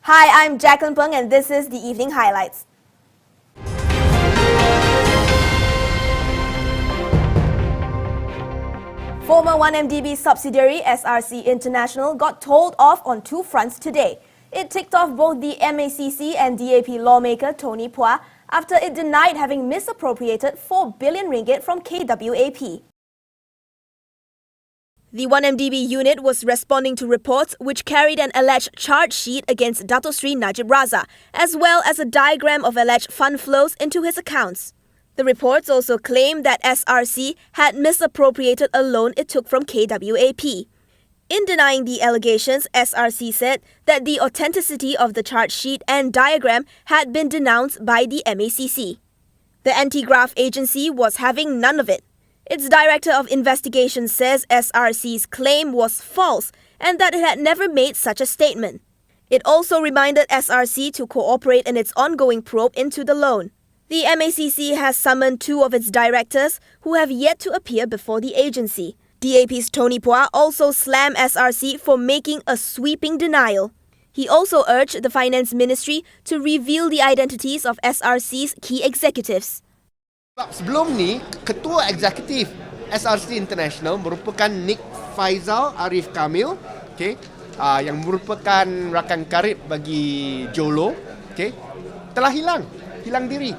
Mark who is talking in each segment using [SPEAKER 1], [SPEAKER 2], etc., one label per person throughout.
[SPEAKER 1] Hi, I'm Jaqueline P'ng and this is the evening highlights. Former 1MDB subsidiary SRC International got told off on two fronts today. It ticked off both the MACC and DAP lawmaker Tony P'ng after it denied having misappropriated 4 billion ringgit from KWAP. The 1MDB unit was responding to reports which carried an alleged charge sheet against Dato Sri Najib Razak, as well as a diagram of alleged fund flows into his accounts. The reports also claimed that SRC had misappropriated a loan it took from KWAP. In denying the allegations, SRC said that the authenticity of the charge sheet and diagram had been denounced by the MACC. The anti-graft agency was having none of it. Its Director of Investigation says SRC's claim was false and that it had never made such a statement. It also reminded SRC to cooperate in its ongoing probe into the loan. The MACC has summoned two of its directors who have yet to appear before the agency. DAP's Tony P'ng also slammed SRC for making a sweeping denial. He also urged the Finance Ministry to reveal the identities of SRC's key executives.
[SPEAKER 2] Sebelum ni, Ketua Eksekutif SRC International merupakan Nik Faizal Arif Kamil, yang merupakan rakan karib bagi Jolo, telah hilang diri.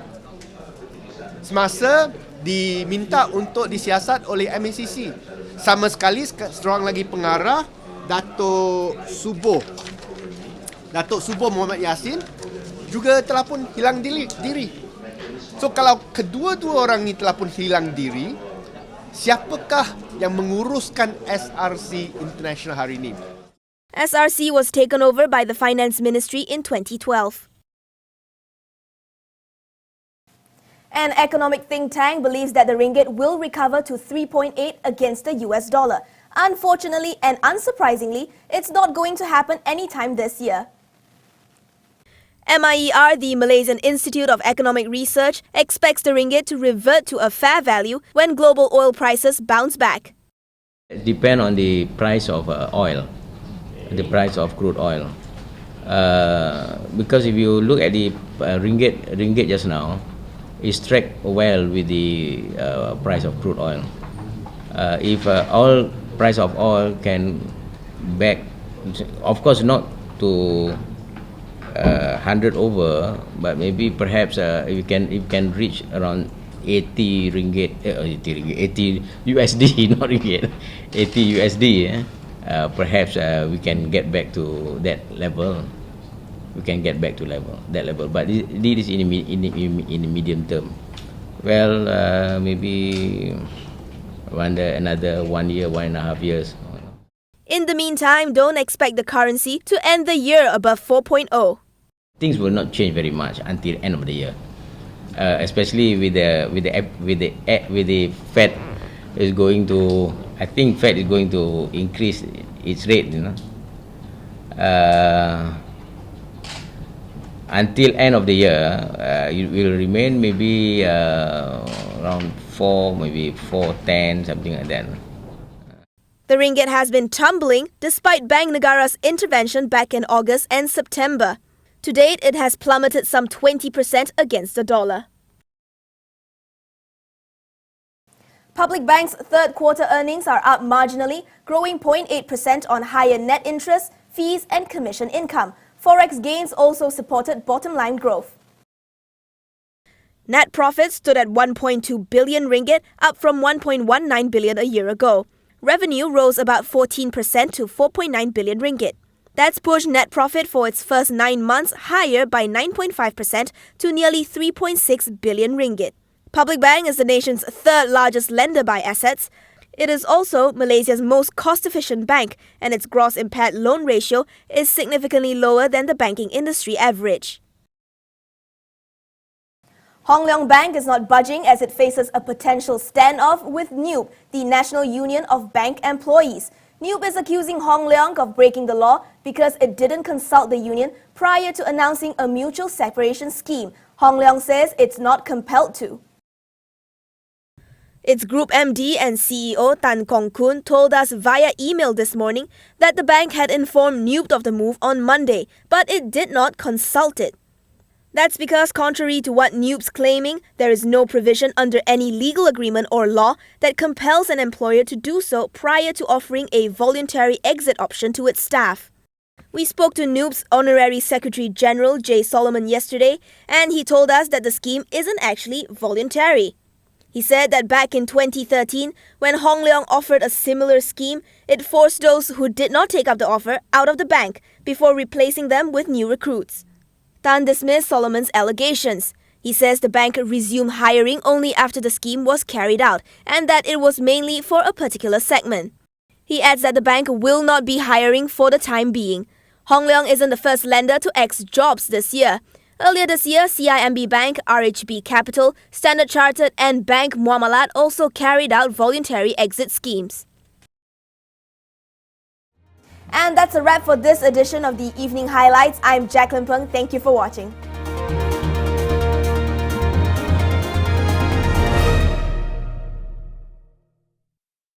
[SPEAKER 2] Semasa diminta untuk disiasat oleh MACC. Sama sekali seorang lagi pengarah, Datuk Subuh Muhammad Yassin juga telah pun hilang diri. So kalau kedua-dua orang ni telah pun hilang diri, siapakah yang menguruskan SRC International hari ini?
[SPEAKER 1] SRC was taken over by the Finance Ministry in 2012. An economic think tank believes that the ringgit will recover to 3.8 against the US dollar. Unfortunately and unsurprisingly, it's not going to happen anytime this year. MIER, the Malaysian Institute of Economic Research, expects the ringgit to revert to a fair value when global oil prices bounce back.
[SPEAKER 3] It depends on the price of oil, the price of crude oil. Because if you look at the ringgit just now, it's tracked well with the price of crude oil. If price of oil can back, of course not to 100 over, but maybe perhaps you can reach around 80 USD, not ringgit, 80 USD. Perhaps we can get back to that level. That level. But this is in the medium term. Well, maybe another 1 year, 1.5 years.
[SPEAKER 1] In the meantime, don't expect the currency to end the year above 4.0.
[SPEAKER 3] Things will not change very much until end of the year, especially with the Fed is going to. I think Fed is going to increase its rate. Until end of the year, it will remain maybe around 4, maybe 4.10, something like that.
[SPEAKER 1] The ringgit has been tumbling despite Bank Negara's intervention back in August and September. To date, it has plummeted some 20% against the dollar. Public Bank's third quarter earnings are up marginally, growing 0.8% on higher net interest, fees and commission income. Forex gains also supported bottom-line growth. Net profits stood at 1.2 billion ringgit, up from 1.19 billion a year ago. Revenue rose about 14% to 4.9 billion ringgit. That's pushed net profit for its first 9 months higher by 9.5% to nearly 3.6 billion ringgit. Public Bank is the nation's third largest lender by assets. It is also Malaysia's most cost-efficient bank, and its gross impaired loan ratio is significantly lower than the banking industry average. Hong Leong Bank is not budging as it faces a potential standoff with NUB, the National Union of Bank Employees. NUB is accusing Hong Leong of breaking the law because it didn't consult the union prior to announcing a mutual separation scheme. Hong Leong says it's not compelled to. Its Group MD and CEO Tan Kong Kun told us via email this morning that the bank had informed Newt of the move on Monday, but it did not consult it. That's because, contrary to what Newt's claiming, there is no provision under any legal agreement or law that compels an employer to do so prior to offering a voluntary exit option to its staff. We spoke to Newt's Honorary Secretary General J. Solomon yesterday, and he told us that the scheme isn't actually voluntary. He said that back in 2013, when Hong Leong offered a similar scheme, it forced those who did not take up the offer out of the bank before replacing them with new recruits. Tan dismissed Solomon's allegations. He says the bank resumed hiring only after the scheme was carried out and that it was mainly for a particular segment. He adds that the bank will not be hiring for the time being. Hong Leong isn't the first lender to exit jobs this year. Earlier this year, CIMB Bank, RHB Capital, Standard Chartered and Bank Muamalat also carried out voluntary exit schemes. And that's a wrap for this edition of the Evening Highlights. I'm Jaqueline P'ng. Thank you for watching.